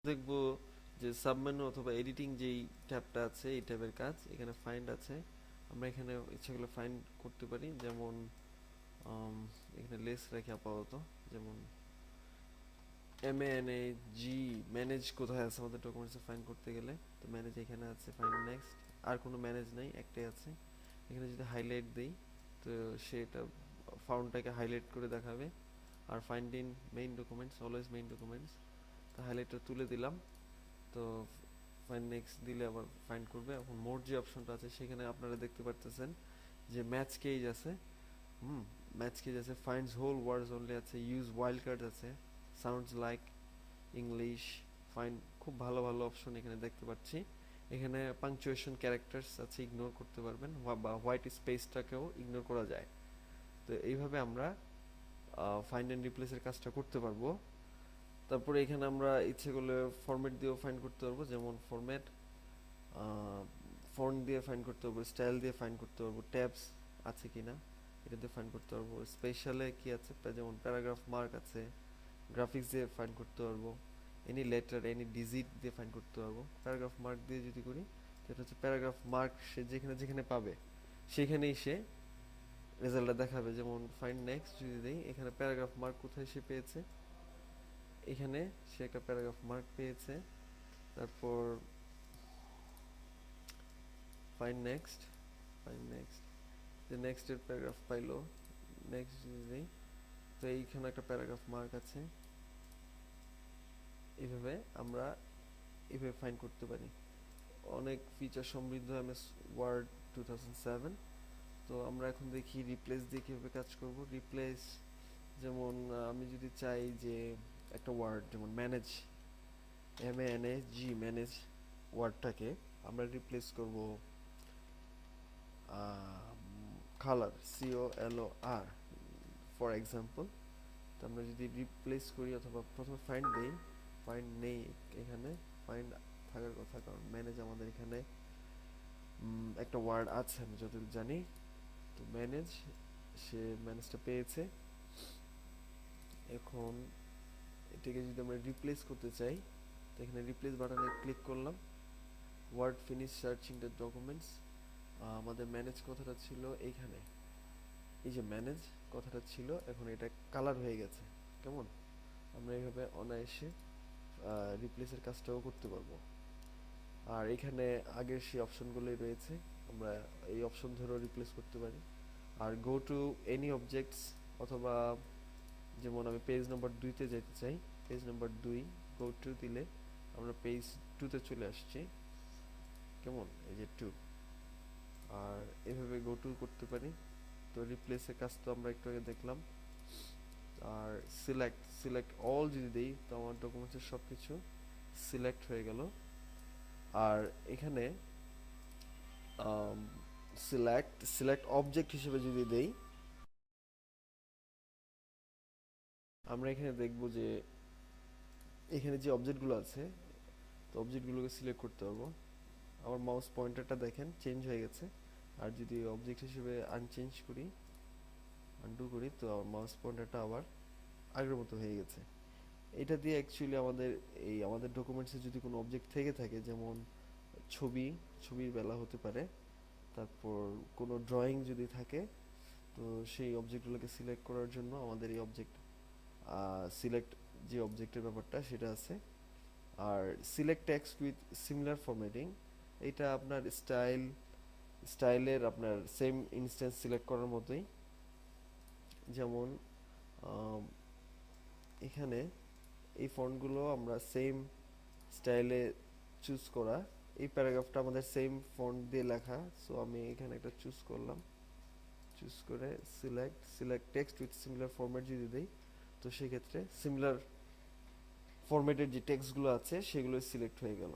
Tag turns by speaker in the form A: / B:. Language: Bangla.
A: দেখব যে সাবমেনু অথবা এডিটিং যেই ট্যাবটা আছে এই ট্যাবের কাজ। এখানে ফাইন্ড আছে, আমরা এখানে ইচ্ছা করলে ফাইন্ড করতে পারি। যেমন এখানে লেস রাখি আপাতত, যেমন MANA জি ম্যানেজ কোথায় আছে আমাদের ডকুমেন্টসে ফাইন্ড করতে গেলে, তো ম্যানেজ এখানে আছে, ফাইন্ড নেক্সট। আর কোনো ম্যানেজ নাই, একটাই আছে। এখানে যদি হাইলাইট দেই তো সেটা ফাউন্ডটাকে হাইলাইট করে দেখাবে। আর find in main documents, always main documents, তো হাইলাইটটা তুলে দিলাম। তো ফাইন্ড নেক্সট দিলে আবার ফাইন্ড করবে। এখন মোড যে অপশনটা আছে সেখানে আপনারা দেখতে পারতেছেন যে ম্যাচ কেজ আছে। ম্যাচ কেজ আছে, ফাইন্ডস হোল ওয়ার্ডস অনলি আছে, ইউজ ওয়াইল্ড কার্ড আছে, সাউন্ডস লাইক ইংলিশ, ফাইন্ড, খুব ভালো ভালো অপশন এখানে দেখতে পাচ্ছি। এখানে পাংচুয়েশন ক্যারেক্টার্স আছে, ইগনোর করতে পারবেন, বা হোয়াইট স্পেসটাকেও ইগনোর করা যায়। তো এইভাবে আমরা ফাইন্ড অ্যান্ড রিপ্লেসের কাজটা করতে পারবো। তারপরে এখানে আমরা ইচ্ছে করলে ফরম্যাট দিয়েও ফাইন্ড করতে পারবো, যেমন ফরম্যাট, ফন্ট দিয়ে ফাইন্ড করতে পারবো, স্টাইল দিয়ে ফাইন্ড করতে পারবো, ট্যাবস আছে কিনা এটা দিয়ে ফাইন্ড করতে পারবো, স্পেশালে কি আছে যেমন প্যারাগ্রাফ মার্ক আছে, গ্রাফিক্স দিয়ে ফাইন্ড করতে পারবো, এনি লেটার এনি ডিজিট দিয়ে ফাইন্ড করতে পারবো। প্যারাগ্রাফ মার্ক দিয়ে যদি করি সেটা হচ্ছে প্যারাগ্রাফ মার্ক সে যেখানে যেখানে পাবে সেখানেই সে রেজাল্টটা দেখাবে। যেমন ফাইন্ড নেক্সট যদি দেই, এখানে প্যারাগ্রাফ মার্ক কোথায় সে পেয়েছে, এখানে সে একটা প্যারাগ্রাফ মার্ক পেয়েছে। তারপর ফাইন্ড নেক্সট, ফাইন্ড নেক্সট, যে নেক্সটের প্যারাগ্রাফ পাইলো, নেক্সট যদি দেই তো এইখানে একটা প্যারাগ্রাফ মার্ক আছে। এইভাবে আমরা এইভাবে ফাইন্ড করতে পারি। অনেক ফিচার সমৃদ্ধ MS ওয়ার্ড 2007। তো আমরা এখন দেখি রিপ্লেস দিয়ে কীভাবে কাজ করব। রিপ্লেস, যেমন আমি যদি চাই যে একটা ওয়ার্ড যেমন ম্যানেজ, MANAG ম্যানেজ ওয়ার্ডটাকে আমরা রিপ্লেস করব কালার, COLOR ফর এক্সাম্পল। তো আমরা যদি রিপ্লেস করি অথবা প্রথমে ফাইন্ড দেই, ফাইন্ড নেই এখানে, ফাইন্ড থাকার কথা, কারণ ম্যানেজ আমাদের এখানে একটা ওয়ার্ড আছে আমি যতটুকু জানি। তো ম্যানেজ, সে ম্যানেজটা পেয়েছে। এখন এটাকে যদি আমরা রিপ্লেস করতে চাই তো এখানে রিপ্লেস বাটনে ক্লিক করলাম, word finish searching the documents. আমাদের ম্যানেজ কথাটা ছিল এইখানে, এই যে ম্যানেজ কথাটা ছিল, এখন এটা কালার হয়ে গেছে। কেমন, আমরা এইভাবে অনায়াসে রিপ্লেসের কাজটাও করতে পারবো। আর এখানে আগের সেই অপশনগুলোই রয়েছে, আমরা এই অপশন ধরেও রিপ্লেস করতে পারি। আর গো টু এনি অবজেক্টস, অথবা যেমন আমি পেজ নাম্বার 2-তে যেতে চাই, পেজ নাম্বার 2 গো টু দিলে আমরা পেজ 2-তে চলে আসছি। কেমন, এই যে 2, আর এভাবে গো টু করতে পারি। তো রিপ্লেসের কাজ তো আমরা একটু আগে দেখলাম। আর সিলেক্ট, সিলেক্ট অল যদি দিই তো আমার ডকুমেন্টসের সব কিছু সিলেক্ট হয়ে গেল। আর এখানে সিলেক্ট, সিলেক্ট অবজেক্ট হিসেবে যদি দেই, আমরা এখানে দেখব যে এখানে যে অবজেক্টগুলো আছে, তো অবজেক্টগুলোকে সিলেক্ট করতে পারবো। আমার মাউস পয়েন্টারটা দেখেন চেঞ্জ হয়ে গেছে। আর যদি অবজেক্ট হিসেবে আনচেঞ্জ করি, আনডু করি, তো আমার মাউস পয়েন্টারটা আবার আগের মতো হয়ে গেছে। এটা দিয়ে অ্যাকচুয়ালি আমাদের এই আমাদের ডকুমেন্টসে যদি কোনো অবজেক্ট থেকে থাকে, যেমন ছবি, ছবির বেলা হতে পারে, তারপর কোনো ড্রয়িং যদি থাকে, তো সেই অবজেক্টগুলোকে সিলেক্ট করার জন্য আমাদের এই অবজেক্ট সিলেক্ট, যে অবজেক্টের ব্যাপারটা সেটা আছে। আর select text with similar formatting, এটা আপনার স্টাইলের আপনার সেম ইনস্ট্যান্স সিলেক্ট করার মতোই। যেমন এখানে এই ফন্টগুলো আমরা সেম স্টাইলে চুজ করা, এই প্যারাগ্রাফটা আমাদের সেম ফন্ট দিয়ে লেখা, সো আমি এখানে একটা চুজ করলাম, চুজ করে select, select text with similar format যদি দেই, তো সেক্ষেত্রে সিমিলার ফরম্যাটের যে টেক্সটগুলো আছে সেগুলো সিলেক্ট হয়ে গেল।